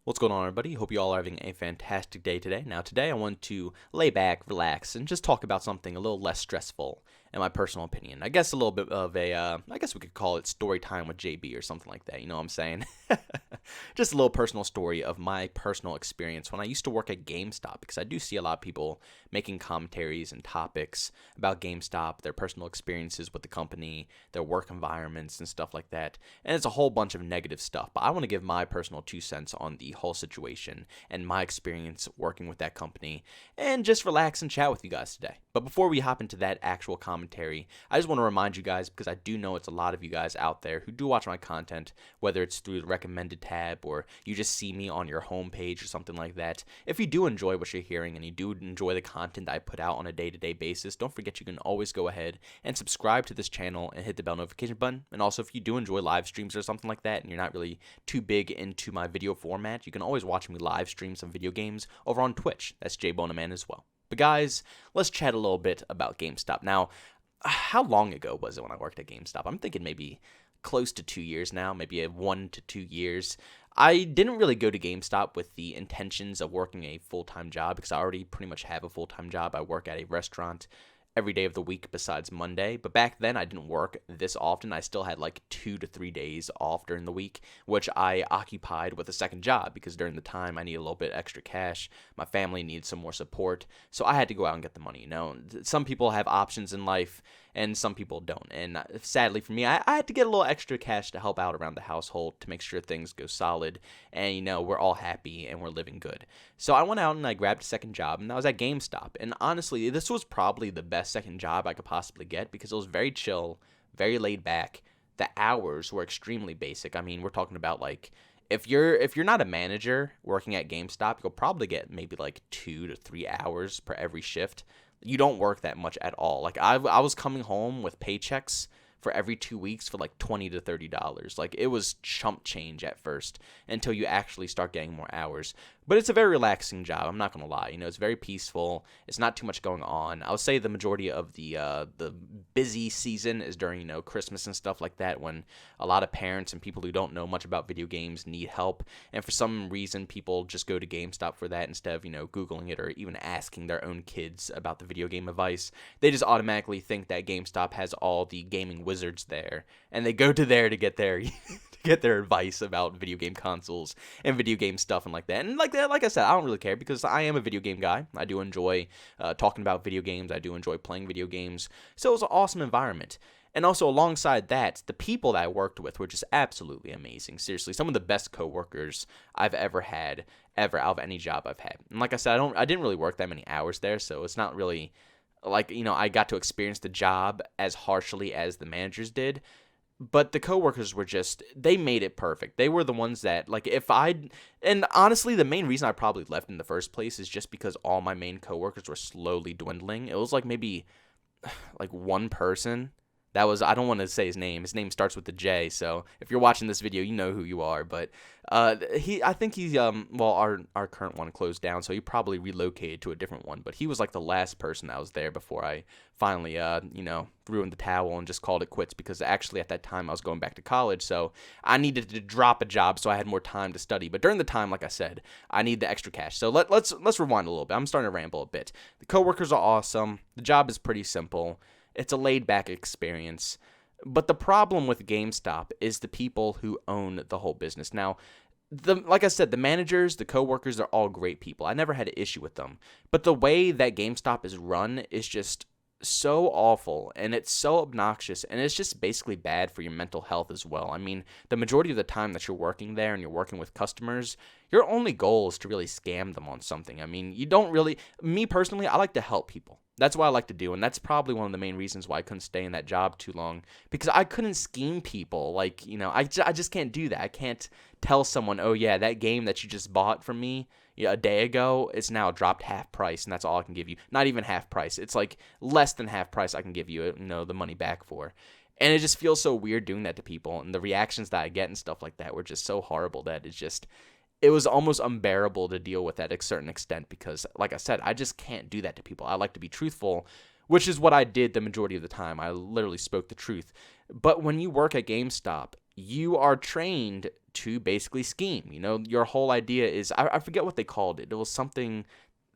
What's going on, everybody? Hope you all are having a fantastic day today. Now, today I want to lay back, relax, and just talk about something a little less stressful, in my personal opinion. I guess a little bit of I guess we could call it story time with JB or something like that. You know what I'm saying? Just a little personal story of my personal experience when I used to work at Gamestop, because I do see a lot of people making commentaries and topics about Gamestop, their personal experiences with the company, their work environments, and stuff like that. And it's a whole bunch of negative stuff, but I want to give my personal 2 cents on the whole situation and my experience working with that company and just relax and chat with you guys today. But before we hop into that actual commentary, I just want to remind you guys, because I do know it's a lot of you guys out there who do watch my content, whether it's through the recommended tab or you just see me on your homepage or something like that. If you do enjoy what you're hearing and you do enjoy the content I put out on a day-to-day basis, don't forget you can always go ahead and subscribe to this channel and hit the bell notification button. And also, if you do enjoy live streams or something like that and you're not really too big into my video format, you can always watch me live stream some video games over on Twitch. That's JbowenDaMan as well. But guys, let's chat a little bit about GameStop. Now, how long ago was it when I worked at GameStop? I'm thinking maybe close to 2 years now, maybe 1 to 2 years. I didn't really go to GameStop with the intentions of working a full-time job, because I already pretty much have a full-time job. I work at a restaurant every day of the week besides Monday. But back then I didn't work this often. I still had like 2 to 3 days off during the week, which I occupied with a second job, because during the time I needed a little bit extra cash. My family needed some more support, so I had to go out and get the money. You know, some people have options in life and some people don't. And sadly for me, I had to get a little extra cash to help out around the household to make sure things go solid and, you know, we're all happy and we're living good. So I went out and I grabbed a second job, and I was at GameStop. And honestly, this was probably the best second job I could possibly get, because it was very chill, very laid back. The hours were extremely basic. I mean, we're talking about like, if you're not a manager working at GameStop, you'll probably get maybe like 2 to 3 hours per every shift. You don't work that much at all. Like I was coming home with paychecks for every 2 weeks for like $20 to $30. Like, it was chump change at first until you actually start getting more hours. But it's a very relaxing job, I'm not going to lie. You know, it's very peaceful. It's not too much going on. I would say the majority of the busy season is during, you know, Christmas and stuff like that, when a lot of parents and people who don't know much about video games need help. And for some reason, people just go to GameStop for that instead of, you know, Googling it or even asking their own kids about the video game advice. They just automatically think that GameStop has all the gaming wizards there, and they go to there to get their get their advice about video game consoles and video game stuff and like that. And like I said, I don't really care, because I am a video game guy. I do enjoy talking about video games. I do enjoy playing video games. So it was an awesome environment. And also alongside that, the people that I worked with were just absolutely amazing. Seriously, some of the best coworkers I've ever had, ever, out of any job I've had. And like I said, I didn't really work that many hours there, so it's not really like, you know, I got to experience the job as harshly as the managers did. But the coworkers were just, they made it perfect. They were the ones that, like, and honestly, the main reason I probably left in the first place is just because all my main coworkers were slowly dwindling. It was like maybe like one person. That was, I don't want to say his name. His name starts with a J, so if you're watching this video, you know who you are. But I think he's, well, our current one closed down, so he probably relocated to a different one. But he was like the last person that was there before I finally, you know, threw in the towel and just called it quits, because actually at that time I was going back to college, so I needed to drop a job so I had more time to study. But during the time, like I said, I need the extra cash. So let's rewind a little bit. I'm starting to ramble a bit. The coworkers are awesome. The job is pretty simple. It's a laid-back experience. But the problem with GameStop is the people who own the whole business. Now, like I said, the managers, the coworkers, they're all great people. I never had an issue with them. But the way that GameStop is run is just so awful, and it's so obnoxious, and it's just basically bad for your mental health as well. I mean, the majority of the time that you're working there and you're working with customers, your only goal is to really scam them on something. I mean, you don't really, me personally, I like to help people. That's what I like to do, and that's probably one of the main reasons why I couldn't stay in that job too long, because I couldn't scheme people. Like, you know, I just can't do that. I can't tell someone, oh yeah, that game that you just bought from me a day ago, it's now dropped half price, and that's all I can give you. Not even half price. It's like less than half price I can give you, you know, the money back for. And it just feels so weird doing that to people, and the reactions that I get and stuff like that were just so horrible that it was almost unbearable to deal with at a certain extent, because, like I said, I just can't do that to people. I like to be truthful, which is what I did the majority of the time. I literally spoke the truth. But when you work at GameStop, you are trained to basically scheme. Your whole idea is, I forget what they called it. It was something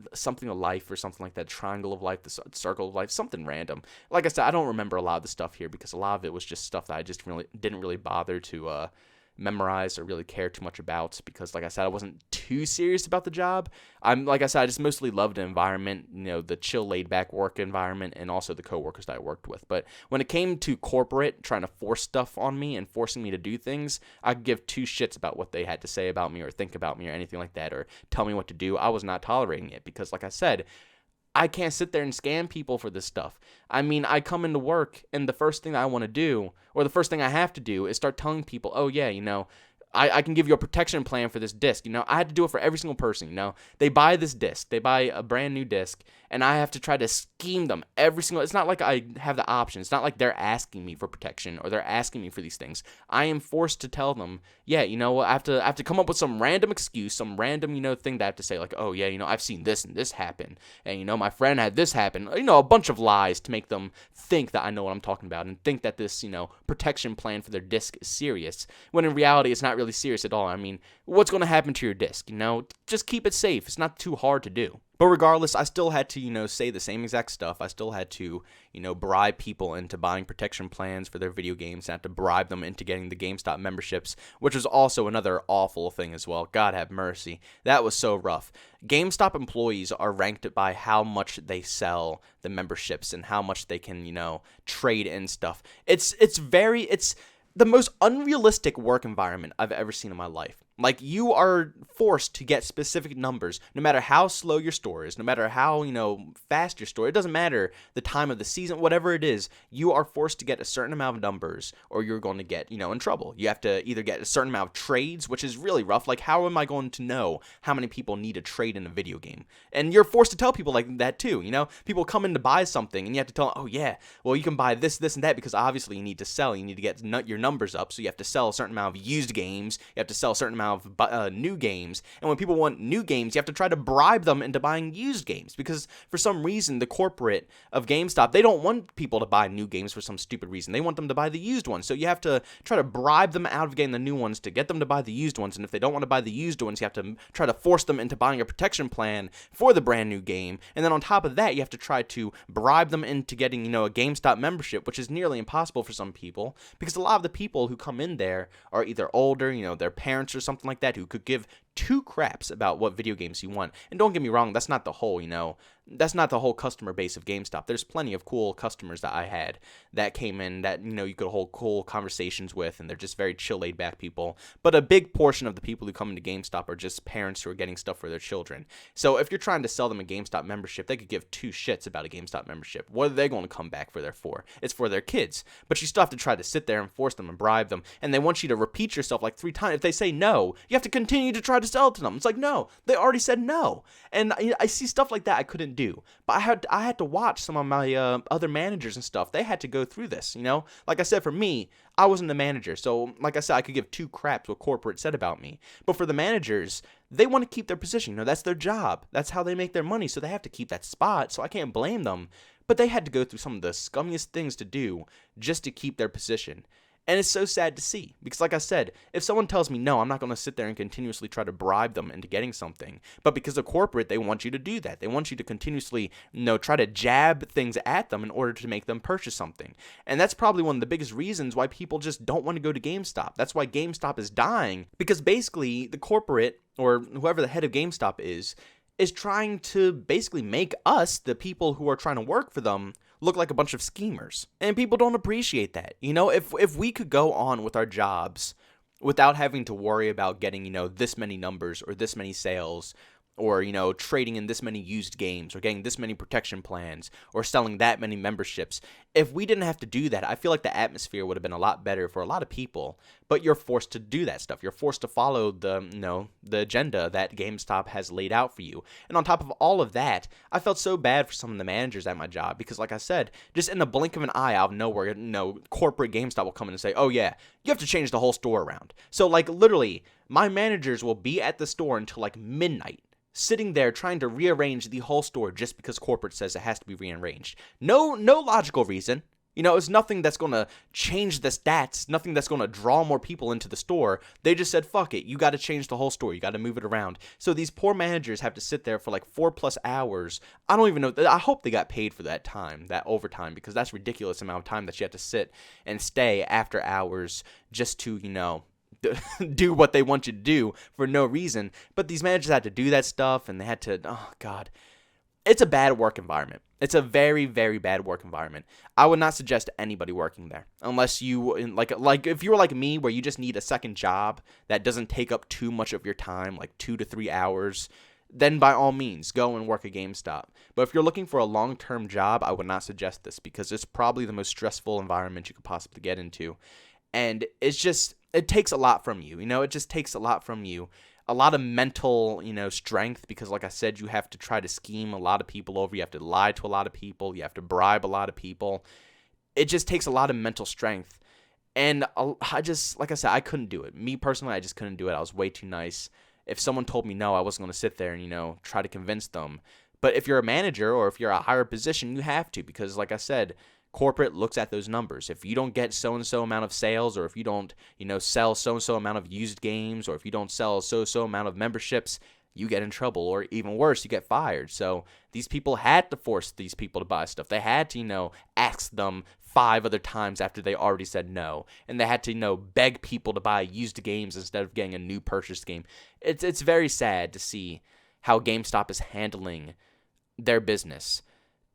of life or something like that, triangle of life, the circle of life, something random. Like I said, I don't remember a lot of the stuff here because a lot of it was just stuff that I just really didn't really bother to memorize or really care too much about because, like I said, I wasn't too serious about the job. Like I said, I just mostly loved the environment, the chill, laid-back work environment, and also the coworkers that I worked with. But when it came to corporate trying to force stuff on me and forcing me to do things, I could give two shits about what they had to say about me or think about me or anything like that or tell me what to do. I was not tolerating it because, like I said, I can't sit there and scam people for this stuff. I mean, I come into work, and the first thing I want to do, or the first thing I have to do, is start telling people, oh, yeah, I can give you a protection plan for this disc. I had to do it for every single person. They buy this disc. They buy a brand new disc, and I have to try to scheme them every single. It's not like I have the option. It's not like they're asking me for protection or they're asking me for these things. I am forced to tell them, yeah, I have to come up with some random excuse, some random, thing that I have to say, like, oh, yeah, I've seen this and this happen, and, my friend had this happen. A bunch of lies to make them think that I know what I'm talking about and think that this, protection plan for their disc is serious, when in reality it's not really serious at all. I mean, what's going to happen to your disc? Just keep it safe. It's not too hard to do. But regardless, I still had to, say the same exact stuff. I still had to, bribe people into buying protection plans for their video games. I had to bribe them into getting the GameStop memberships, which was also another awful thing as well. God have mercy. That was so rough. GameStop employees are ranked by how much they sell the memberships and how much they can, trade in stuff. It's the most unrealistic work environment I've ever seen in my life. Like, you are forced to get specific numbers, no matter how slow your store is, no matter how, fast your store. It doesn't matter the time of the season, whatever it is, you are forced to get a certain amount of numbers or you're going to get, in trouble. You have to either get a certain amount of trades, which is really rough. Like, how am I going to know how many people need a trade in a video game? And you're forced to tell people like that too, People come in to buy something and you have to tell them, oh yeah, well, you can buy this, this, and that because obviously you need to sell. You need to get your numbers up, so you have to sell a certain amount of used games. You have to sell a certain amount of new games, and when people want new games, you have to try to bribe them into buying used games because for some reason the corporate of GameStop, they don't want people to buy new games for some stupid reason. They want them to buy the used ones, so you have to try to bribe them out of getting the new ones to get them to buy the used ones, and if they don't want to buy the used ones, you have to try to force them into buying a protection plan for the brand new game, and then on top of that, you have to try to bribe them into getting, a GameStop membership, which is nearly impossible for some people because a lot of the people who come in there are either older, their parents or something like that, who could give two craps about what video games you want. And don't get me wrong, that's not the whole, that's not the whole customer base of GameStop. There's plenty of cool customers that I had that came in that, you could hold cool conversations with, and they're just very chill, laid back people. But a big portion of the people who come into GameStop are just parents who are getting stuff for their children. So if you're trying to sell them a GameStop membership, they could give two shits about a GameStop membership. What are they going to come back for? It's for their kids. But you still have to try to sit there and force them and bribe them, and they want you to repeat yourself like 3 times. If they say no, you have to continue to try to sell it to them. It's like, no, they already said no. And I see stuff like that I couldn't do. But I had to watch some of my other managers and stuff. They had to go through this, Like I said, for me, I wasn't the manager. So, like I said, I could give two craps what corporate said about me. But for the managers, they want to keep their position. That's their job. That's how they make their money. So they have to keep that spot. So I can't blame them. But they had to go through some of the scummiest things to do just to keep their position. And it's so sad to see because, like I said, if someone tells me no, I'm not going to sit there and continuously try to bribe them into getting something. But because of corporate, they want you to do that. They want you to continuously, try to jab things at them in order to make them purchase something. And that's probably one of the biggest reasons why people just don't want to go to GameStop. That's why GameStop is dying, because basically the corporate or whoever the head of GameStop is trying to basically make us, the people who are trying to work for them, look like a bunch of schemers. And people don't appreciate that. If we could go on with our jobs without having to worry about getting, this many numbers or this many sales, or, trading in this many used games, or getting this many protection plans, or selling that many memberships. If we didn't have to do that, I feel like the atmosphere would have been a lot better for a lot of people. But you're forced to do that stuff. You're forced to follow the agenda that GameStop has laid out for you. And on top of all of that, I felt so bad for some of the managers at my job because, like I said, just in the blink of an eye out of nowhere, corporate GameStop will come in and say, oh yeah, you have to change the whole store around. So, like, literally, my managers will be at the store until like midnight, sitting there trying to rearrange the whole store just because corporate says it has to be rearranged. No logical reason. You know, it's nothing that's going to change the stats, nothing that's going to draw more people into the store. They just said, fuck it, you got to change the whole store. You got to move it around. So these poor managers have to sit there for like 4+ hours. I don't even know. I hope they got paid for that time, that overtime, because that's a ridiculous amount of time that you have to sit and stay after hours just to, you know, do what they want you to do for no reason. But these managers had to do that stuff, and they had to, oh, God. It's a bad work environment. It's a very, very bad work environment. I would not suggest anybody working there unless you like if you were like me, where you just need a second job that doesn't take up too much of your time, like 2 to 3 hours. Then by all means, go and work at GameStop. But if you're looking for a long-term job, I would not suggest this, because it's probably the most stressful environment you could possibly get into, and it takes a lot from you. You know, it just takes a lot from you. A lot of mental, you know, strength, because like I said, you have to try to scheme a lot of people over. You have to lie to a lot of people. You have to bribe a lot of people. It just takes a lot of mental strength. And like I said, I couldn't do it. Me personally, I just couldn't do it. I was way too nice. If someone told me no, I wasn't going to sit there and, you know, try to convince them. But if you're a manager or if you're a higher position, you have to, because like I said, corporate looks at those numbers. If you don't get so-and-so amount of sales, or if you don't, you know, sell so-and-so amount of used games, or if you don't sell so-and-so amount of memberships, you get in trouble, or even worse, you get fired. So these people had to force these people to buy stuff. They had to, you know, ask them 5 other times after they already said no. And they had to, you know, beg people to buy used games instead of getting a new purchased game. It's very sad to see how GameStop is handling their business.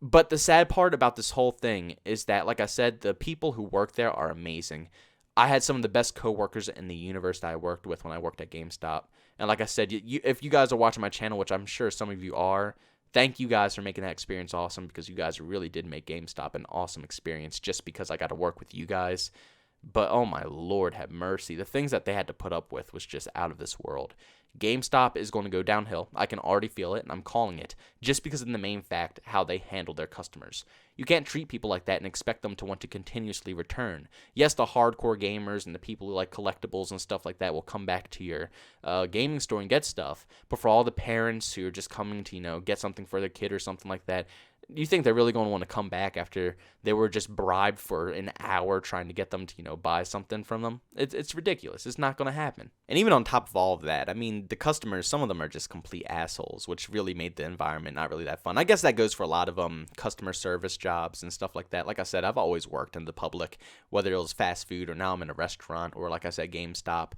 But the sad part about this whole thing is that, like I said, the people who work there are amazing. I had some of the best coworkers in the universe that I worked with when I worked at GameStop. And like I said, if you guys are watching my channel, which I'm sure some of you are, thank you guys for making that experience awesome, because you guys really did make GameStop an awesome experience just because I got to work with you guys. But oh my Lord, have mercy. The things that they had to put up with was just out of this world. GameStop is going to go downhill. I can already feel it, and I'm calling it, just because of the main fact how they handle their customers. You can't treat people like that and expect them to want to continuously return. Yes, the hardcore gamers and the people who like collectibles and stuff like that will come back to your gaming store and get stuff, but for all the parents who are just coming to, you know, get something for their kid or something like that, you think they're really going to want to come back after they were just bribed for an hour trying to get them to, you know, buy something from them? It's ridiculous. It's not going to happen. And even on top of all of that, I mean, the customers, some of them are just complete assholes, which really made the environment not really that fun. I guess that goes for a lot of customer service jobs and stuff like that. Like I said, I've always worked in the public, whether it was fast food or now I'm in a restaurant, or like I said, GameStop,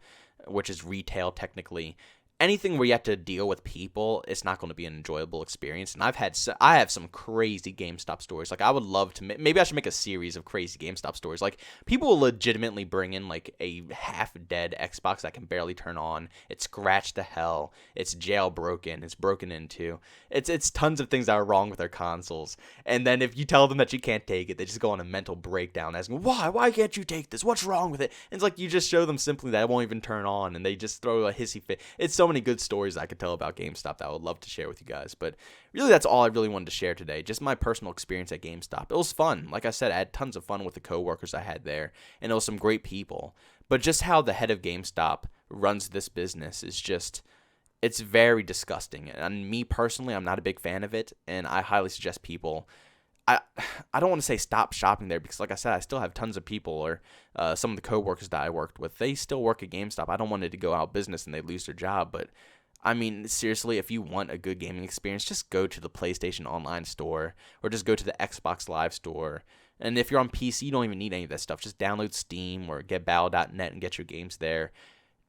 which is retail technically. Anything where you have to deal with people, it's not going to be an enjoyable experience. And I have some crazy GameStop stories. Like, I would love to maybe I should make a series of crazy GameStop stories. Like, people will legitimately bring in like a half-dead Xbox that can barely turn on. It's scratched to hell. It's jailbroken. It's broken into. It's tons of things that are wrong with their consoles. And then if you tell them that you can't take it, they just go on a mental breakdown asking, why can't you take this? What's wrong with it? And it's like you just show them simply that it won't even turn on, and they just throw a hissy fit. It's so many good stories I could tell about GameStop that I would love to share with you guys. But really, that's all I really wanted to share today. Just my personal experience at GameStop. It was fun. Like I said, I had tons of fun with the coworkers I had there, and it was some great people. But just how the head of GameStop runs this business is just, it's very disgusting. And me personally, I'm not a big fan of it, and I highly suggest people, I don't want to say stop shopping there, because like I said, I still have tons of people, or some of the coworkers that I worked with, they still work at GameStop. I don't want it to go out of business and they lose their job, but I mean, seriously, if you want a good gaming experience, just go to the PlayStation Online store, or just go to the Xbox Live store. And if you're on PC, you don't even need any of that stuff. Just download Steam or get Battle.net and get your games there.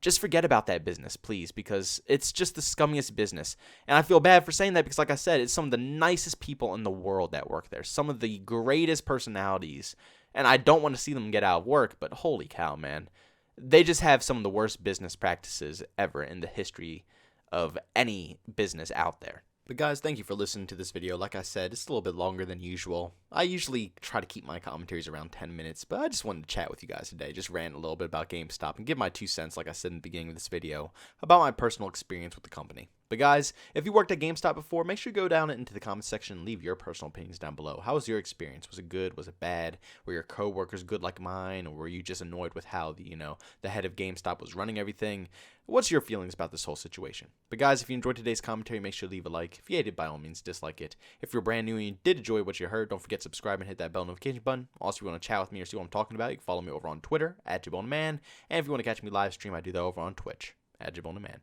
Just forget about that business, please, because it's just the scummiest business. And I feel bad for saying that, because like I said, it's some of the nicest people in the world that work there. Some of the greatest personalities. And I don't want to see them get out of work, but holy cow, man. They just have some of the worst business practices ever in the history of any business out there. But guys, thank you for listening to this video. Like I said, it's a little bit longer than usual. I usually try to keep my commentaries around 10 minutes, but I just wanted to chat with you guys today. Just rant a little bit about GameStop and give my 2 cents, like I said in the beginning of this video, about my personal experience with the company. But guys, if you worked at GameStop before, make sure you go down into the comments section and leave your personal opinions down below. How was your experience? Was it good? Was it bad? Were your coworkers good like mine, or were you just annoyed with how the head of GameStop was running everything? What's your feelings about this whole situation? But guys, if you enjoyed today's commentary, make sure to leave a like. If you hated, by all means, dislike it. If you're brand new and you did enjoy what you heard, don't forget to subscribe and hit that bell notification button. Also, if you want to chat with me or see what I'm talking about, you can follow me over on Twitter at JbowenDaMan. And if you want to catch me live stream, I do that over on Twitch at JbowenDaMan.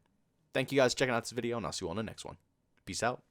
Thank you guys for checking out this video, and I'll see you on the next one. Peace out.